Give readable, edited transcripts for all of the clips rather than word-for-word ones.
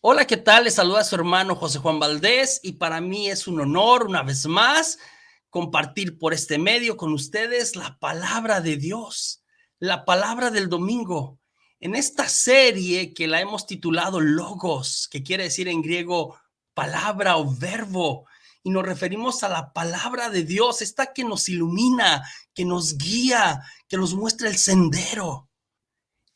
Hola, ¿qué tal? Les saluda a su hermano José Juan Valdés y para mí es un honor una vez más compartir por este medio con ustedes la palabra de Dios, la palabra del domingo. En esta serie que la hemos titulado Logos, que quiere decir en griego palabra o verbo, y nos referimos a la palabra de Dios, esta que nos ilumina, que nos guía, que nos muestra el sendero.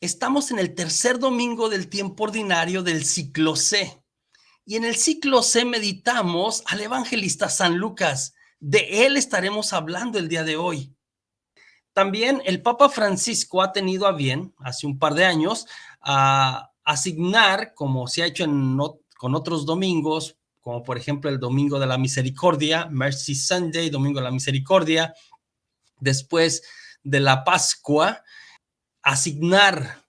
Estamos en el tercer domingo del tiempo ordinario del ciclo C. Y en el ciclo C meditamos al evangelista San Lucas. De él estaremos hablando el día de hoy. También el Papa Francisco ha tenido a bien, hace un par de años, a asignar, como se ha hecho con otros domingos, como por ejemplo el Domingo de la Misericordia, Mercy Sunday, Domingo de la Misericordia, después de la Pascua, asignar,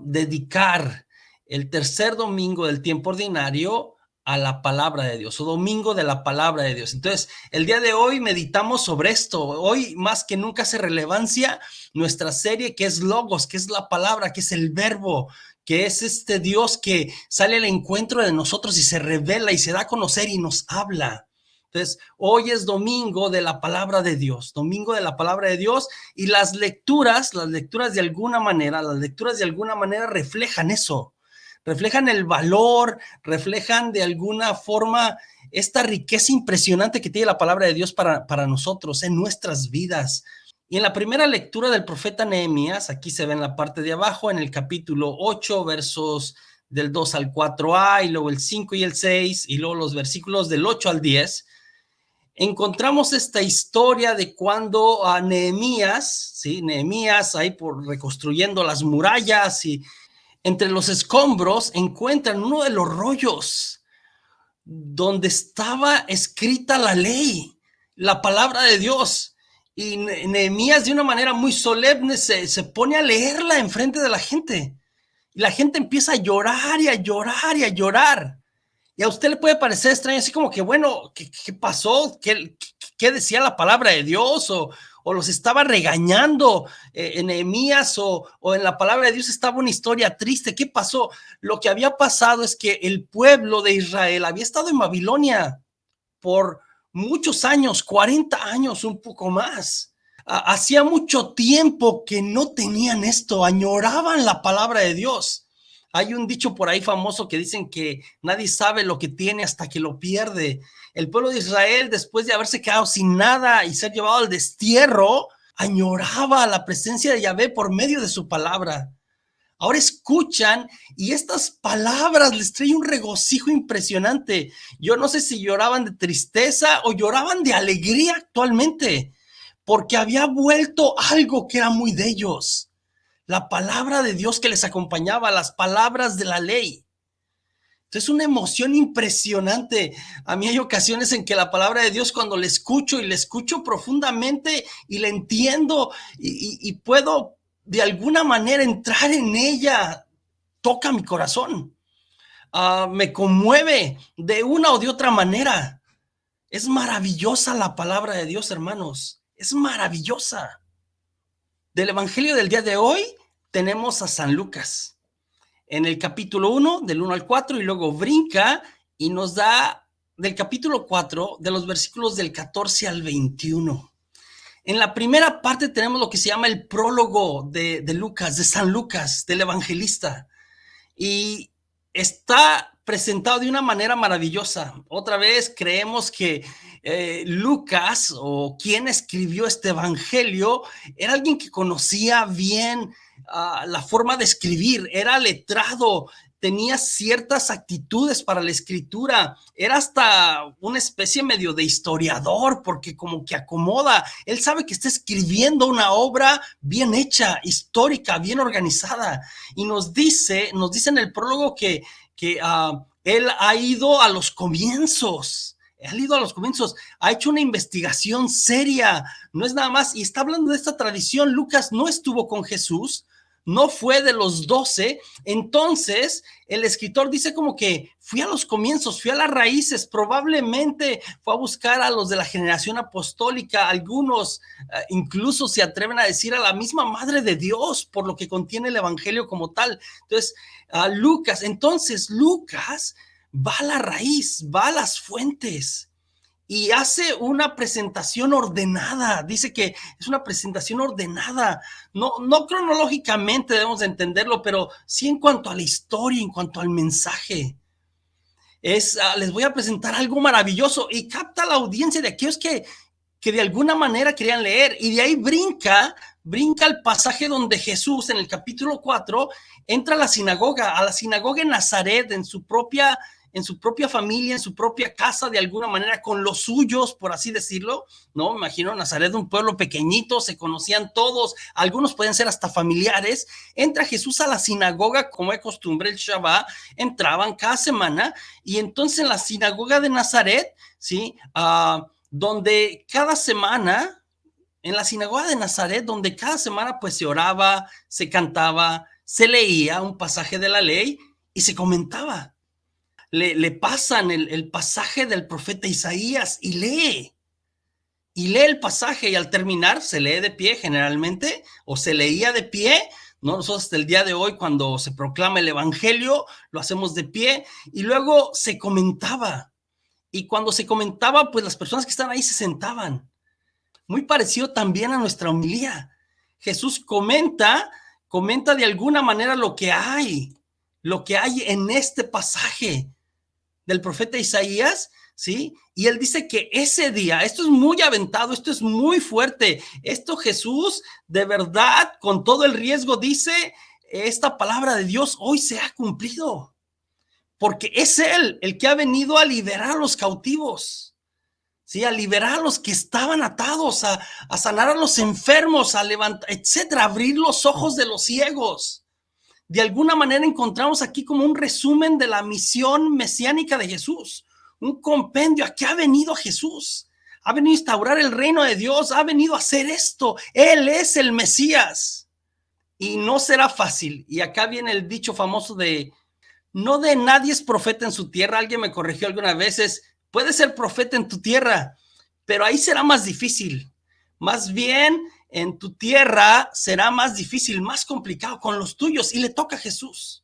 dedicar el tercer domingo del tiempo ordinario a la palabra de Dios, o domingo de la palabra de Dios. Entonces, el día de hoy meditamos sobre esto. Hoy más que nunca hace relevancia nuestra serie, que es Logos, que es la palabra, que es el verbo, que es este Dios que sale al encuentro de nosotros y se revela y se da a conocer y nos habla. Entonces, hoy es domingo de la palabra de Dios, domingo de la palabra de Dios, y las lecturas de alguna manera, reflejan eso, reflejan el valor, reflejan de alguna forma esta riqueza impresionante que tiene la palabra de Dios para nosotros en nuestras vidas. Y en la primera lectura del profeta Nehemías, aquí se ve en la parte de abajo, en el capítulo 8, versos del 2 al 4a, y luego el 5 y el 6, y luego los versículos del 8 al 10, encontramos esta historia de cuando a Nehemías, ¿sí? Nehemías ahí por reconstruyendo las murallas, y entre los escombros encuentran uno de los rollos donde estaba escrita la ley, la palabra de Dios. Y Nehemías de una manera muy solemne se pone a leerla enfrente de la gente. Y la gente empieza a llorar y a llorar y a llorar. Y a usted le puede parecer extraño, así como que, bueno, ¿qué pasó? ¿Qué decía la palabra de Dios? ¿O los estaba regañando en Nehemías? ¿O en la palabra de Dios estaba una historia triste? ¿Qué pasó? Lo que había pasado es que el pueblo de Israel había estado en Babilonia por muchos años, 40 años, un poco más. Hacía mucho tiempo que no tenían esto, añoraban la palabra de Dios. Hay un dicho por ahí famoso que dicen que nadie sabe lo que tiene hasta que lo pierde. El pueblo de Israel, después de haberse quedado sin nada y ser llevado al destierro, añoraba la presencia de Yahvé por medio de su palabra. Ahora escuchan y estas palabras les trae un regocijo impresionante. Yo no sé si lloraban de tristeza o lloraban de alegría actualmente, porque había vuelto algo que era muy de ellos. La palabra de Dios que les acompañaba, las palabras de la ley. Entonces, una emoción impresionante. A mí hay ocasiones en que la palabra de Dios, cuando la escucho y la escucho profundamente y la entiendo y puedo de alguna manera entrar en ella, toca mi corazón, me conmueve de una o de otra manera. Es maravillosa la palabra de Dios, hermanos. Es maravillosa. Del Evangelio del día de hoy tenemos a San Lucas en el capítulo 1, del 1 al 4, y luego brinca y nos da del capítulo 4, de los versículos del 14 al 21. En la primera parte tenemos lo que se llama el prólogo de Lucas, de San Lucas, del evangelista, y está presentado de una manera maravillosa. Otra vez creemos que Lucas, o quien escribió este evangelio, era alguien que conocía bien la forma de escribir, era letrado, tenía ciertas actitudes para la escritura, era hasta una especie medio de historiador, porque como que acomoda, él sabe que está escribiendo una obra bien hecha, histórica, bien organizada, y nos dice en el prólogo que él ha ido a los comienzos, ha hecho una investigación seria, no es nada más, y está hablando de esta tradición. Lucas no estuvo con Jesús, no fue de los 12. Entonces el escritor dice como que fui a los comienzos, fui a las raíces, probablemente fue a buscar a los de la generación apostólica, algunos incluso se atreven a decir a la misma Madre de Dios por lo que contiene el evangelio como tal. Entonces Lucas va a la raíz, va a las fuentes y hace una presentación ordenada. Dice que es una presentación ordenada, no cronológicamente debemos de entenderlo, pero sí en cuanto a la historia, en cuanto al mensaje. Les voy a presentar algo maravilloso y capta la audiencia de aquellos que de alguna manera querían leer, y de ahí brinca el pasaje donde Jesús en el capítulo 4 entra a la sinagoga en Nazaret, en su propia familia, en su propia casa, de alguna manera, con los suyos, por así decirlo, ¿no? Me imagino Nazaret, un pueblo pequeñito, se conocían todos, algunos pueden ser hasta familiares. Entra Jesús a la sinagoga, como es costumbre, el Shabbat, entraban cada semana, y entonces en la sinagoga de Nazaret, ¿sí? Donde cada semana, en la sinagoga de Nazaret, donde cada semana pues se oraba, se cantaba, se leía un pasaje de la ley y se comentaba. Le pasan el pasaje del profeta Isaías y lee el pasaje, y al terminar se lee de pie generalmente, o se leía de pie, ¿no? Nosotros hasta el día de hoy, cuando se proclama el evangelio, lo hacemos de pie, y luego se comentaba. Y cuando se comentaba, pues las personas que están ahí se sentaban. Muy parecido también a nuestra homilía. Jesús comenta de alguna manera lo que hay en este pasaje del profeta Isaías, ¿sí? Y él dice que ese día, esto es muy aventado, esto es muy fuerte, esto Jesús de verdad, con todo el riesgo, dice, esta palabra de Dios hoy se ha cumplido, porque es Él el que ha venido a liberar a los cautivos, ¿sí? A liberar a los que estaban atados, a sanar a los enfermos, a levantar, etcétera, a abrir los ojos de los ciegos. De alguna manera encontramos aquí como un resumen de la misión mesiánica de Jesús, un compendio. ¿A qué ha venido Jesús? Ha venido a instaurar el reino de Dios, ha venido a hacer esto. Él es el Mesías y no será fácil. Y acá viene el dicho famoso no de nadie es profeta en su tierra. Alguien me corrigió algunas veces, puedes ser profeta en tu tierra, pero ahí será más difícil. Más bien, en tu tierra será más difícil, más complicado con los tuyos, y le toca a Jesús.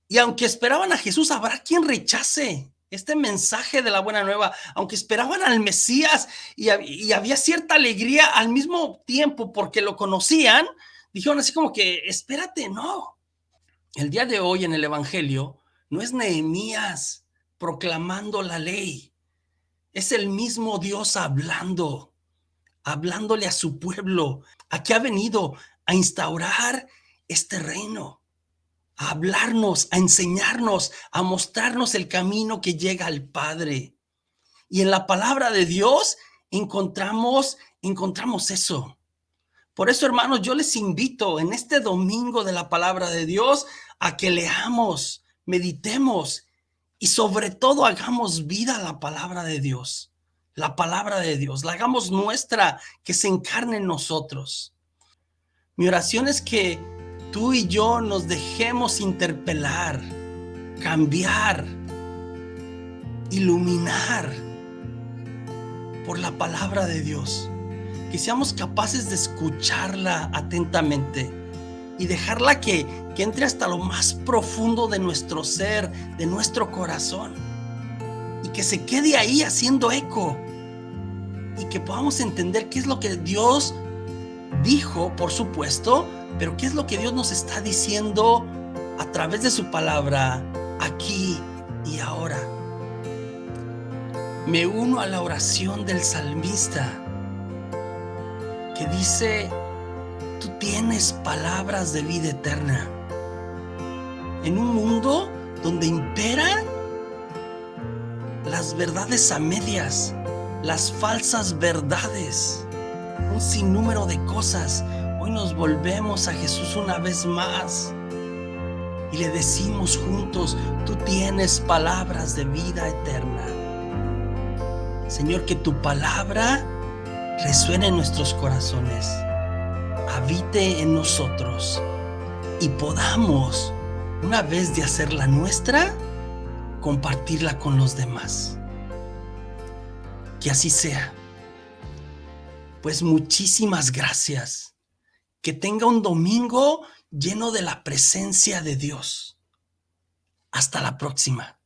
Y aunque esperaban a Jesús, habrá quien rechace este mensaje de la buena nueva. Aunque esperaban al Mesías y había cierta alegría al mismo tiempo porque lo conocían, dijeron así como que, espérate, no. El día de hoy en el evangelio no es Nehemías proclamando la ley, es el mismo Dios hablándole a su pueblo. ¿A qué ha venido? A instaurar este reino, a hablarnos, a enseñarnos, a mostrarnos el camino que llega al Padre. Y en la palabra de Dios encontramos eso. Por eso, hermanos, yo les invito en este domingo de la palabra de Dios a que leamos, meditemos y sobre todo hagamos vida a la palabra de Dios. La palabra de Dios, la hagamos nuestra, que se encarne en nosotros. Mi oración es que tú y yo nos dejemos interpelar, cambiar, iluminar por la palabra de Dios. Que seamos capaces de escucharla atentamente y dejarla que entre hasta lo más profundo de nuestro ser, de nuestro corazón, y que se quede ahí haciendo eco, y que podamos entender qué es lo que Dios dijo, por supuesto, pero qué es lo que Dios nos está diciendo a través de su palabra aquí y ahora. Me uno a la oración del salmista que dice: tú tienes palabras de vida eterna. En un mundo donde imperan las verdades a medias, las falsas verdades, un sinnúmero de cosas, hoy nos volvemos a Jesús una vez más y le decimos juntos: tú tienes palabras de vida eterna. Señor, que tu palabra resuene en nuestros corazones, habite en nosotros y podamos, una vez de hacerla nuestra, compartirla con los demás. Que así sea. Pues muchísimas gracias. Que tenga un domingo lleno de la presencia de Dios. Hasta la próxima.